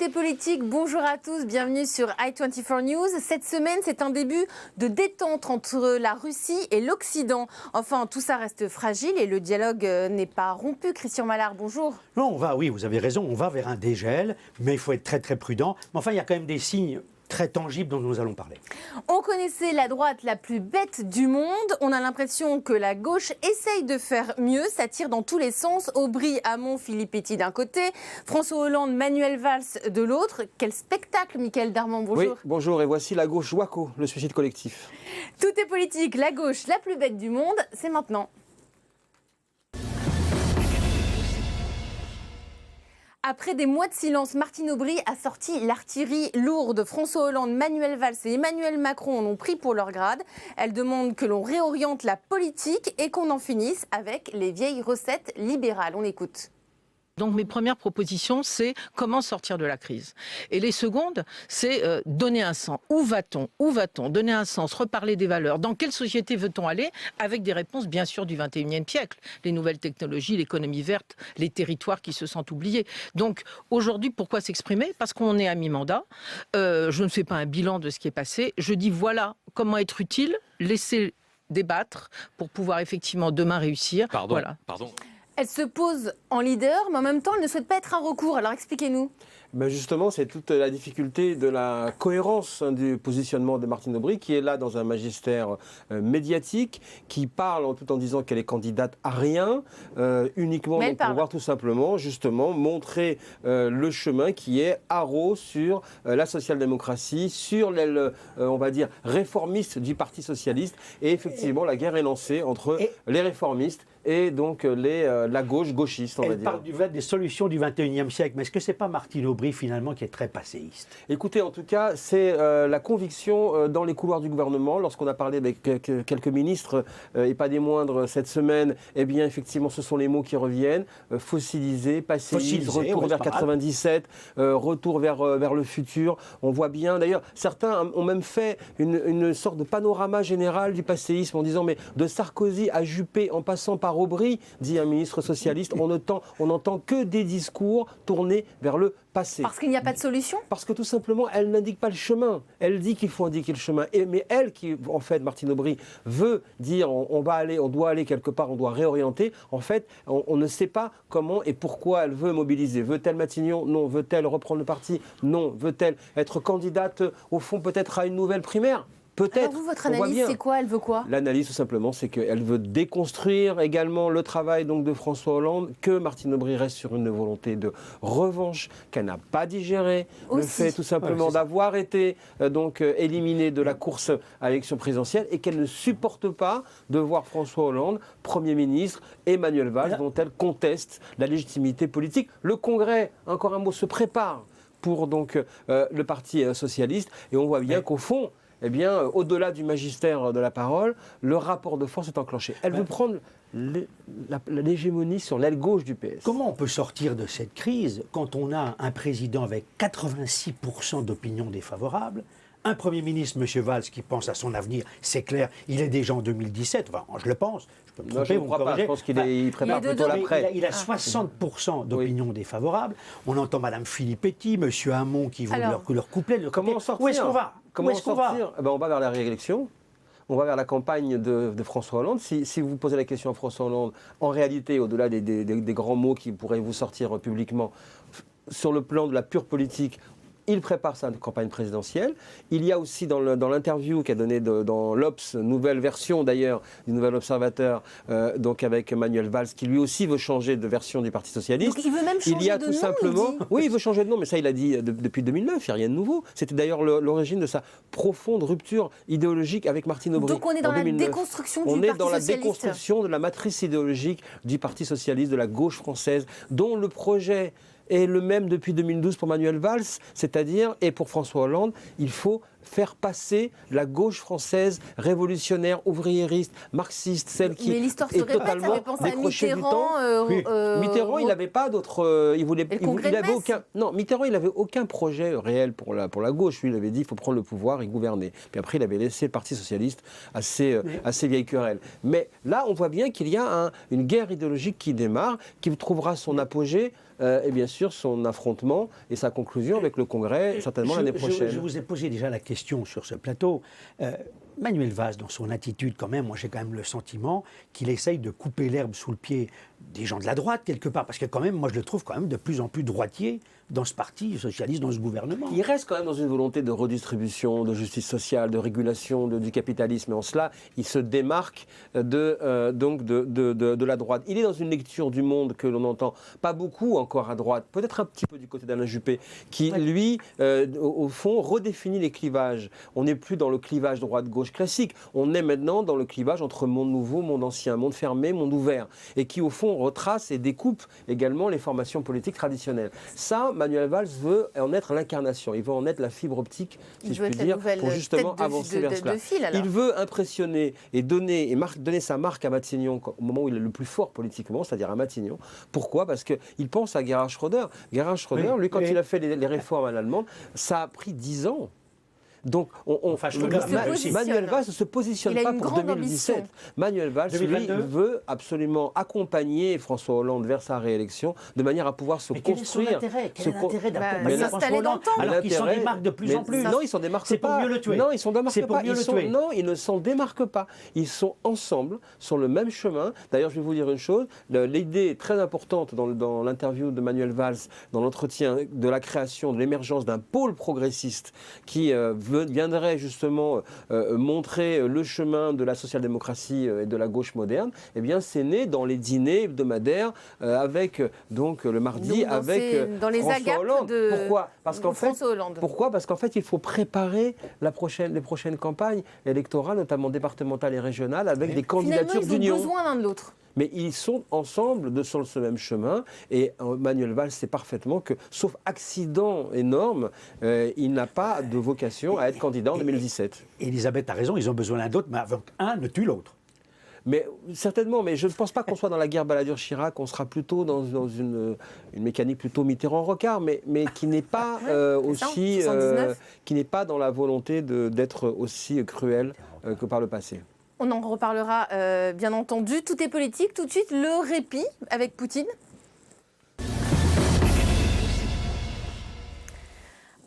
est politique, bonjour à tous, bienvenue sur i24 News. Cette semaine, c'est un début de détente entre la Russie et l'Occident. Enfin, tout ça reste fragile et le dialogue n'est pas rompu. Christian Mallard, bonjour. Non, oui, vous avez raison, on va vers un dégel, mais il faut être très très prudent. Mais enfin, il y a quand même des signes très tangibles dont nous allons parler. On connaissait la droite la plus bête du monde. On a l'impression que la gauche essaye de faire mieux. Ça tire dans tous les sens. Aubry, Hamon, Philippe Petit d'un côté, François Hollande, Manuel Valls de l'autre. Quel spectacle, Mickaël Darmon, bonjour. Oui, bonjour, et voici la gauche Waco, le suicide collectif. Tout est politique, la gauche la plus bête du monde, c'est maintenant. Après des mois de silence, Martine Aubry a sorti l'artillerie lourde. François Hollande, Manuel Valls et Emmanuel Macron en ont pris pour leur grade. Elle demande que l'on réoriente la politique et qu'on en finisse avec les vieilles recettes libérales. On écoute. Donc mes premières propositions, c'est comment sortir de la crise. Et les secondes, c'est donner un sens. Où va-t-on ? Où va-t-on ? Donner un sens, reparler des valeurs. Dans quelle société veut-on aller ? Avec des réponses, bien sûr, du 21e siècle. Les nouvelles technologies, l'économie verte, les territoires qui se sentent oubliés. Donc aujourd'hui, pourquoi s'exprimer ? Parce qu'on est à mi-mandat. Je ne fais pas un bilan de ce qui est passé. Je dis voilà comment être utile, laisser débattre pour pouvoir effectivement demain réussir. Pardon. Elle se pose en leader, mais en même temps, elle ne souhaite pas être un recours. Alors expliquez-nous. Ben justement, c'est toute la difficulté de la cohérence du positionnement de Martine Aubry, qui est là dans un magistère médiatique, qui parle tout en disant qu'elle est candidate à rien, uniquement pour pouvoir tout simplement, justement, montrer le chemin qui est haro sur la social-démocratie, sur l'aile, on va dire, réformiste du Parti socialiste. Et effectivement, la guerre est lancée entre les réformistes et donc la gauche gauchiste, on va dire. Elle parle des solutions du 21e siècle, mais est-ce que ce n'est pas Martine Aubry finalement qui est très passéiste ? Écoutez, en tout cas, c'est la conviction dans les couloirs du gouvernement, lorsqu'on a parlé avec quelques ministres, et pas des moindres cette semaine, eh bien effectivement ce sont les mots qui reviennent, fossiliser, passéiste, retour vers 97, retour vers le futur. On voit bien, d'ailleurs, certains ont même fait une sorte de panorama général du passéisme en disant, mais de Sarkozy à Juppé en passant par Aubry, dit un ministre socialiste, on n'entend que des discours tournés vers le passé. Parce qu'il n'y a pas de solution ? Parce que tout simplement, elle n'indique pas le chemin. Elle dit qu'il faut indiquer le chemin. Mais elle, qui en fait, Martine Aubry, veut dire on doit aller quelque part, on doit réorienter. En fait, on ne sait pas comment et pourquoi elle veut mobiliser. Veut-elle Matignon ? Non. Veut-elle reprendre le parti ? Non. Veut-elle être candidate, au fond, peut-être à une nouvelle primaire ? Peut-être. Alors vous, votre analyse, c'est quoi ? Elle veut quoi ? L'analyse, tout simplement, c'est qu'elle veut déconstruire également le travail donc, de François Hollande, que Martine Aubry reste sur une volonté de revanche, qu'elle n'a pas digéré. Le fait, tout simplement, d'avoir été éliminée de la course à l'élection présidentielle et qu'elle ne supporte pas de voir François Hollande, Premier ministre, Emmanuel Valls, dont elle conteste la légitimité politique. Le Congrès, encore un mot, se prépare pour donc, le Parti socialiste et on voit bien qu'au fond, eh bien, au-delà du magistère de la parole, le rapport de force est enclenché. Elle veut prendre l'hégémonie sur l'aile gauche du PS. Comment on peut sortir de cette crise quand on a un président avec 86% d'opinion défavorable, un Premier ministre, M. Valls, qui pense à son avenir, c'est clair, il est déjà en 2017, enfin, je le pense, je peux me tromper, je ne crois pas, je pense qu'il prépare plutôt l'après. Il a 60% d'opinion défavorable, on entend Mme Philippe Petit, M. Hamon qui vont leur coupler. Comment sortir ? Où est-ce qu'on va ? On va vers la réélection. On va vers la campagne de François Hollande. Si vous posez la question à François Hollande, en réalité, au-delà des grands mots qui pourraient vous sortir publiquement, sur le plan de la pure politique, il prépare sa campagne présidentielle. Il y a aussi dans l'interview qu'a donnée dans l'Obs, nouvelle version d'ailleurs du Nouvel Observateur, donc avec Manuel Valls, qui lui aussi veut changer de version du Parti Socialiste. Donc il veut même changer de nom, Oui, il veut changer de nom, mais ça il a dit depuis 2009, il n'y a rien de nouveau. C'était d'ailleurs l'origine de sa profonde rupture idéologique avec Martine Aubry. Donc on est dans la déconstruction du Parti Socialiste. On est dans la déconstruction de la matrice idéologique du Parti Socialiste, de la gauche française, dont le projet est le même depuis 2012 pour Manuel Valls, c'est-à-dire, et pour François Hollande, il faut faire passer la gauche française révolutionnaire, ouvriériste, marxiste, celle qui est totalement décrochée du temps. Mitterrand, il n'avait pas d'autre... Mitterrand, il n'avait aucun projet réel pour la gauche. Lui, il avait dit il faut prendre le pouvoir et gouverner. Puis après, il avait laissé le Parti socialiste assez vieille querelle. Mais là, on voit bien qu'il y a une guerre idéologique qui démarre, qui trouvera son apogée et bien sûr son affrontement et sa conclusion avec le Congrès, certainement l'année prochaine. Je vous ai posé déjà la question sur ce plateau. Manuel Valls, dans son attitude quand même, moi j'ai quand même le sentiment qu'il essaye de couper l'herbe sous le pied des gens de la droite quelque part, parce que quand même, moi je le trouve quand même de plus en plus droitier dans ce parti socialiste, dans ce gouvernement. Il reste quand même dans une volonté de redistribution, de justice sociale, de régulation du capitalisme, et en cela, il se démarque de la droite. Il est dans une lecture du monde que l'on entend pas beaucoup encore à droite, peut-être un petit peu du côté d'Alain Juppé, qui lui, au fond, redéfinit les clivages. On n'est plus dans le clivage droite-gauche classique, on est maintenant dans le clivage entre monde nouveau, monde ancien, monde fermé, monde ouvert, et qui au fond retrace et découpe également les formations politiques traditionnelles. Ça, Manuel Valls veut en être l'incarnation, il veut en être la fibre optique, si je puis dire, pour justement avancer vers cela. Il veut impressionner et donner sa marque à Matignon au moment où il est le plus fort politiquement, c'est-à-dire à Matignon. Pourquoi ? Parce qu'il pense à Gerhard Schröder. Gerhard Schröder, lui, quand il a fait les réformes à l'allemande, ça a pris 10 ans. Donc, Manuel Valls ne se positionne pas pour 2017. Manuel Valls, lui, veut absolument accompagner François Hollande vers sa réélection de manière à pouvoir se construire. Quel est l'intérêt d'accompagner François Hollande alors qu'il s'en démarque de plus en plus? Non, il s'en démarque pas. C'est pour mieux le tuer. Non, il s'en démarque pas. Non, ils ne s'en démarquent pas. Ils sont ensemble, sur le même chemin. D'ailleurs, je vais vous dire une chose. L'idée très importante dans l'interview de Manuel Valls, dans l'entretien de la création, de l'émergence d'un pôle progressiste qui viendrait justement montrer le chemin de la social-démocratie et de la gauche moderne, eh bien c'est né dans les dîners hebdomadaires avec donc le mardi avec dans les François Hollande. Pourquoi ? Parce qu'en fait, pourquoi ? Parce qu'en fait, il faut préparer les prochaines campagnes électorales, notamment départementales et régionales, avec des candidatures d'union. Ils ont besoin l'un de l'autre. Mais ils sont ensemble sur ce même chemin et Manuel Valls sait parfaitement que, sauf accident énorme, il n'a pas de vocation à être candidat en 2017. Elisabeth a raison, ils ont besoin l'un d'autre, mais avant qu'un ne tue l'autre. Mais certainement, mais je ne pense pas qu'on soit dans la guerre Balladur-Chirac, on sera plutôt dans une mécanique plutôt Mitterrand-Rocard, mais qui n'est pas aussi, qui n'est pas dans la volonté d'être aussi cruel que par le passé. On en reparlera bien entendu. Tout est politique. Tout de suite, le répit avec Poutine.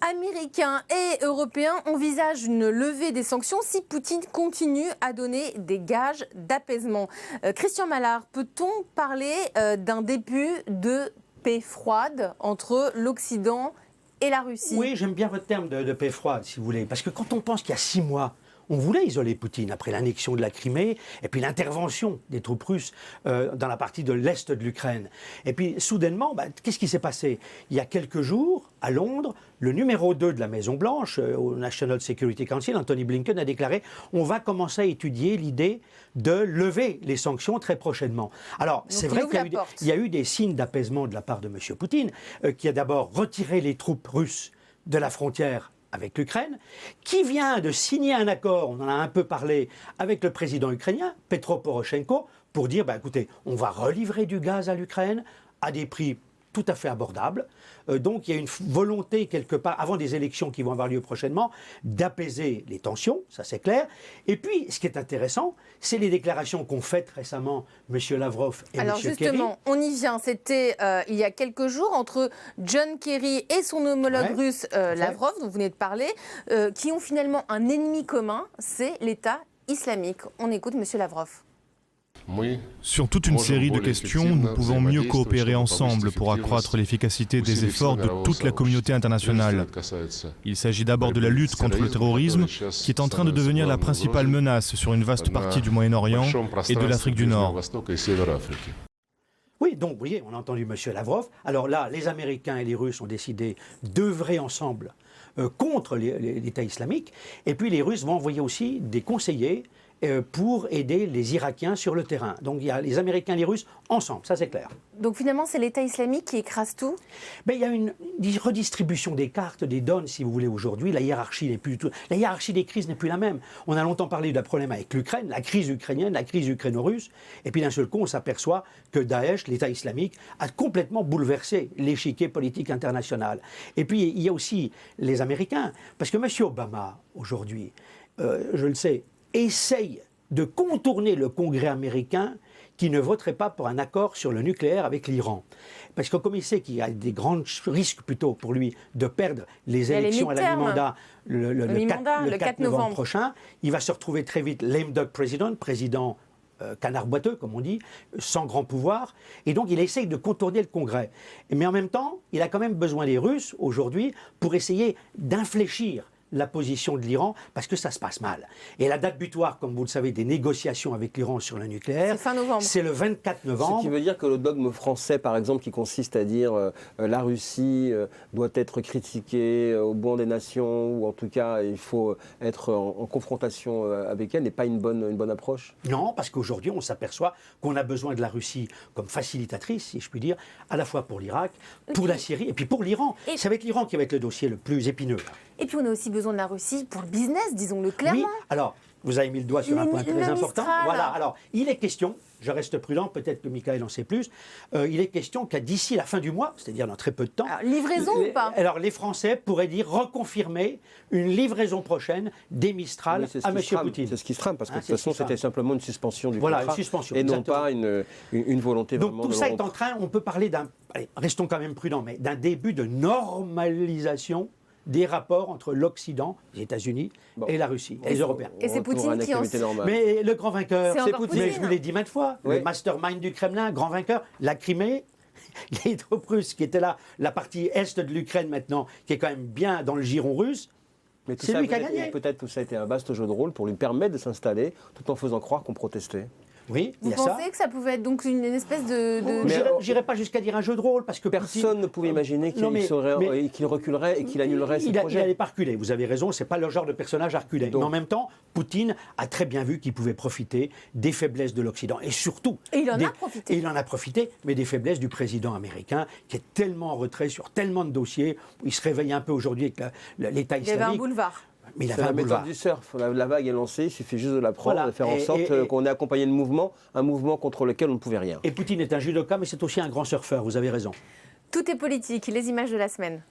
Américains et Européens envisagent une levée des sanctions si Poutine continue à donner des gages d'apaisement. Christian Mallard, peut-on parler d'un début de paix froide entre l'Occident et la Russie ? Oui, j'aime bien votre terme de paix froide, si vous voulez. Parce que quand on pense qu'il y a 6 mois, on voulait isoler Poutine après l'annexion de la Crimée et puis l'intervention des troupes russes dans la partie de l'Est de l'Ukraine. Et puis soudainement, qu'est-ce qui s'est passé ? Il y a quelques jours, à Londres, le numéro 2 de la Maison-Blanche, au National Security Council, Anthony Blinken, a déclaré « On va commencer à étudier l'idée de lever les sanctions très prochainement ». Alors, c'est vrai qu'il y a eu des signes d'apaisement de la part de M. Poutine, qui a d'abord retiré les troupes russes de la frontière avec l'Ukraine, qui vient de signer un accord, on en a un peu parlé, avec le président ukrainien, Petro Poroshenko, pour dire, écoutez, on va relivrer du gaz à l'Ukraine à des prix tout à fait abordables. Donc il y a une volonté quelque part, avant des élections qui vont avoir lieu prochainement, d'apaiser les tensions, ça c'est clair. Et puis, ce qui est intéressant, c'est les déclarations qu'ont faites récemment M. Lavrov et M. Kerry. Alors justement, on y vient. C'était il y a quelques jours entre John Kerry et son homologue russe Lavrov, dont vous venez de parler, qui ont finalement un ennemi commun, c'est l'État islamique. On écoute M. Lavrov. Sur toute une série de questions, nous pouvons mieux coopérer ensemble pour accroître l'efficacité des efforts de toute la communauté internationale. Il s'agit d'abord de la lutte contre le terrorisme, qui est en train de devenir la principale menace sur une vaste partie du Moyen-Orient et de l'Afrique du Nord. Oui, donc vous voyez, on a entendu M. Lavrov. Alors là, les Américains et les Russes ont décidé d'œuvrer ensemble contre l'État islamique. Et puis les Russes vont envoyer aussi des conseillers pour aider les Irakiens sur le terrain. Donc il y a les Américains et les Russes ensemble, ça c'est clair. Donc finalement c'est l'État islamique qui écrase tout ? Il y a une redistribution des cartes, des donnes si vous voulez aujourd'hui. La hiérarchie des crises n'est plus la même. On a longtemps parlé d'un problème avec l'Ukraine, la crise ukrainienne, la crise ukraino-russe. Et puis d'un seul coup on s'aperçoit que Daesh, l'État islamique, a complètement bouleversé l'échiquier politique international. Et puis il y a aussi les Américains. Parce que M. Obama aujourd'hui, je le sais, essaye de contourner le Congrès américain qui ne voterait pas pour un accord sur le nucléaire avec l'Iran. Parce que comme il sait qu'il y a des grands risques plutôt pour lui de perdre les élections à la mi-mandat le 4 novembre prochain, il va se retrouver très vite lame duck président canard boiteux, comme on dit, sans grand pouvoir. Et donc, il essaye de contourner le Congrès. Mais en même temps, il a quand même besoin des Russes, aujourd'hui, pour essayer d'infléchir la position de l'Iran, parce que ça se passe mal. Et la date butoir, comme vous le savez, des négociations avec l'Iran sur le nucléaire, c'est fin novembre. C'est le 24 novembre. Ce qui veut dire que le dogme français, par exemple, qui consiste à dire la Russie doit être critiquée au banc des nations, ou en tout cas, il faut être en confrontation avec elle, n'est pas une bonne approche? Non, parce qu'aujourd'hui, on s'aperçoit qu'on a besoin de la Russie comme facilitatrice, si je puis dire, à la fois pour l'Irak, pour la Syrie, et puis pour l'Iran. Ça va être l'Iran qui va être le dossier le plus épineux. Et puis on a aussi besoin de la Russie pour le business, disons-le clairement. Oui, alors, vous avez mis le doigt sur un point très important. Voilà, alors, il est question, je reste prudent, peut-être que Michael en sait plus, il est question qu'à d'ici la fin du mois, c'est-à-dire dans très peu de temps... Alors, livraison ou pas? Alors, les Français pourraient dire, reconfirmer une livraison prochaine des Mistral à M. Poutine. C'est ce qui se trame, parce que de toute façon, c'était simplement une suspension du contrat. Une suspension, et exactement. non pas une volonté donc, vraiment tout de ça rompre. est en train, on peut parler d'un... Allez, restons quand même prudents, mais d'un début de normalisation des rapports entre l'Occident, les États-Unis, et la Russie, et les Européens. Et c'est Poutine qui en... Mais le grand vainqueur, c'est Poutine. Mais je vous l'ai dit maintes fois, le mastermind du Kremlin, grand vainqueur, la Crimée, les troupes russes qui étaient là, la partie est de l'Ukraine maintenant, qui est quand même bien dans le giron russe, c'est lui qui a gagné. Peut-être que ça a été un vaste jeu de rôle pour lui permettre de s'installer, tout en faisant croire qu'on protestait. Oui, vous pensez que ça pouvait être donc une espèce de... J'irai pas jusqu'à dire un jeu de rôle, parce que personne ne pouvait imaginer qu'il reculerait et qu'il annulerait ses projets. Il n'allait pas reculer, vous avez raison, c'est pas le genre de personnage à reculer. Mais en même temps, Poutine a très bien vu qu'il pouvait profiter des faiblesses de l'Occident. Et surtout... Et il en a profité. Et il en a profité, mais des faiblesses du président américain, qui est tellement en retrait sur tellement de dossiers, où il se réveille un peu aujourd'hui avec l'État islamique. Il y avait un boulevard. Mais il c'est la méthode du surf. La vague est lancée, il suffit juste de la prendre, de faire en sorte qu'on ait accompagné le mouvement, un mouvement contre lequel on ne pouvait rien. Et Poutine est un judoka, mais c'est aussi un grand surfeur, vous avez raison. Tout est politique, les images de la semaine.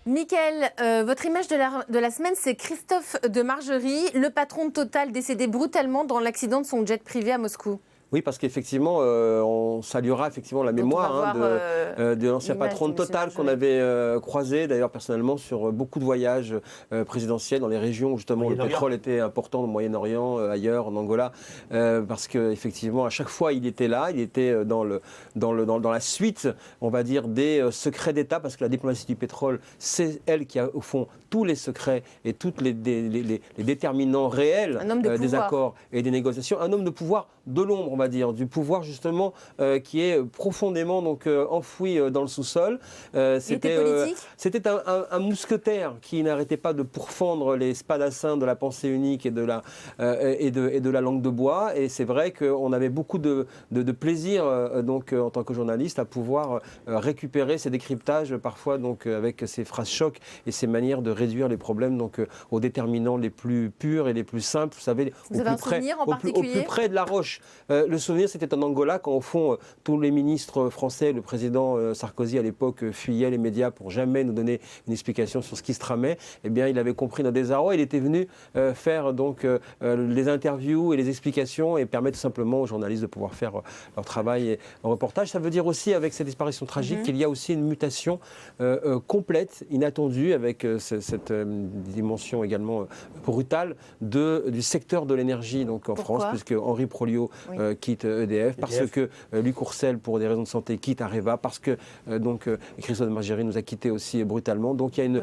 Mickaël, votre image de la semaine, c'est Christophe de Margerie, le patron de Total décédé brutalement dans l'accident de son jet privé à Moscou. Oui, parce qu'effectivement, on saluera effectivement la mémoire de l'ancien patron de Total qu'on avait croisé, d'ailleurs personnellement, sur beaucoup de voyages présidentiels dans les régions où justement le pétrole était important, au Moyen-Orient, ailleurs, en Angola, parce qu'effectivement, à chaque fois, il était là, il était dans la suite, on va dire, des secrets d'État, parce que la diplomatie du pétrole, c'est elle qui a, au fond, tous les secrets et tous les déterminants réels des accords et des négociations. Un homme de pouvoir de l'ombre, on va dire, du pouvoir justement qui est profondément donc enfoui dans le sous-sol. C'était un mousquetaire qui n'arrêtait pas de pourfendre les spadassins de la pensée unique et de la langue de bois. Et c'est vrai qu'on avait beaucoup de plaisir donc en tant que journaliste à pouvoir récupérer ces décryptages parfois donc avec ces phrases chocs et ces manières de réduire les problèmes donc aux déterminants les plus purs et les plus simples. Vous savez, au plus près de la roche. Le souvenir, c'était en Angola, quand au fond, tous les ministres français, le président Sarkozy à l'époque fuyait les médias pour jamais nous donner une explication sur ce qui se tramait. Eh bien, il avait compris notre désarroi. Il était venu faire donc les interviews et les explications et permettre tout simplement aux journalistes de pouvoir faire leur travail et un reportage. Ça veut dire aussi, avec cette disparition tragique, qu'il y a aussi une mutation complète, inattendue, avec cette dimension également brutale du secteur de l'énergie donc en France, puisque Henri Proliot quitte EDF, parce que Luc Courcel, pour des raisons de santé, quitte Areva, parce que Christophe de Margerie nous a quittés aussi brutalement. Donc il y a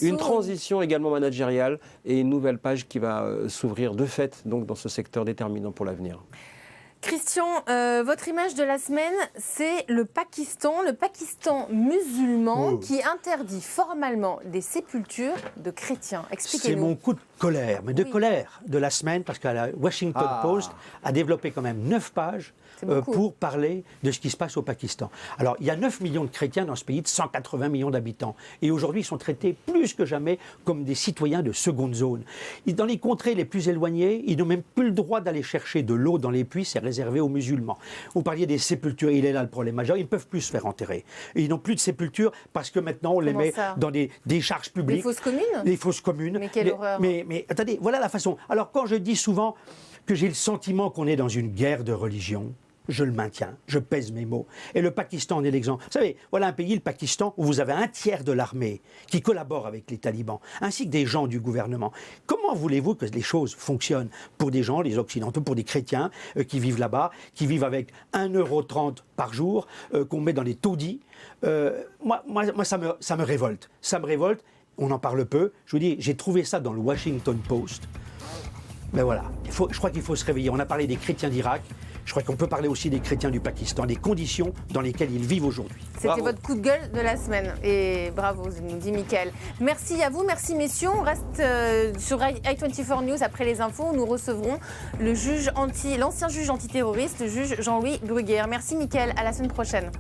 une transition également managériale et une nouvelle page qui va s'ouvrir de fait donc, dans ce secteur déterminant pour l'avenir. Christian, votre image de la semaine, c'est le Pakistan musulman qui interdit formellement des sépultures de chrétiens. Expliquez-nous. C'est mon coup de colère, mais de colère de la semaine, parce que la Washington Post a développé quand même 9 pages pour parler de ce qui se passe au Pakistan. Alors, il y a 9 millions de chrétiens dans ce pays de 180 millions d'habitants. Et aujourd'hui, ils sont traités plus que jamais comme des citoyens de seconde zone. Dans les contrées les plus éloignées, ils n'ont même plus le droit d'aller chercher de l'eau dans les puits, c'est réservé aux musulmans. Vous parliez des sépultures, il est là le problème majeur, ils ne peuvent plus se faire enterrer. Et ils n'ont plus de sépultures parce que maintenant, on les met dans des charges publiques. Des fosses communes ? Des fosses communes. Mais quelle horreur. Mais attendez, voilà la façon. Alors, quand je dis souvent que j'ai le sentiment qu'on est dans une guerre de religion, je le maintiens, je pèse mes mots. Et le Pakistan en est l'exemple. Vous savez, voilà un pays, le Pakistan, où vous avez un tiers de l'armée qui collabore avec les talibans, ainsi que des gens du gouvernement. Comment voulez-vous que les choses fonctionnent pour des gens, les Occidentaux, pour des chrétiens qui vivent là-bas, qui vivent avec 1,30 € par jour, qu'on met dans les taudis moi, ça me révolte. Ça me révolte, on en parle peu. Je vous dis, j'ai trouvé ça dans le Washington Post. Mais voilà, je crois qu'il faut se réveiller. On a parlé des chrétiens d'Irak. Je crois qu'on peut parler aussi des chrétiens du Pakistan, des conditions dans lesquelles ils vivent aujourd'hui. C'était votre coup de gueule de la semaine. Et bravo, nous dit Mickaël. Merci à vous, merci messieurs. On reste sur i24 News après les infos. Nous recevrons l'ancien juge antiterroriste, le juge Jean-Louis Bruguière. Merci Mickaël, à la semaine prochaine.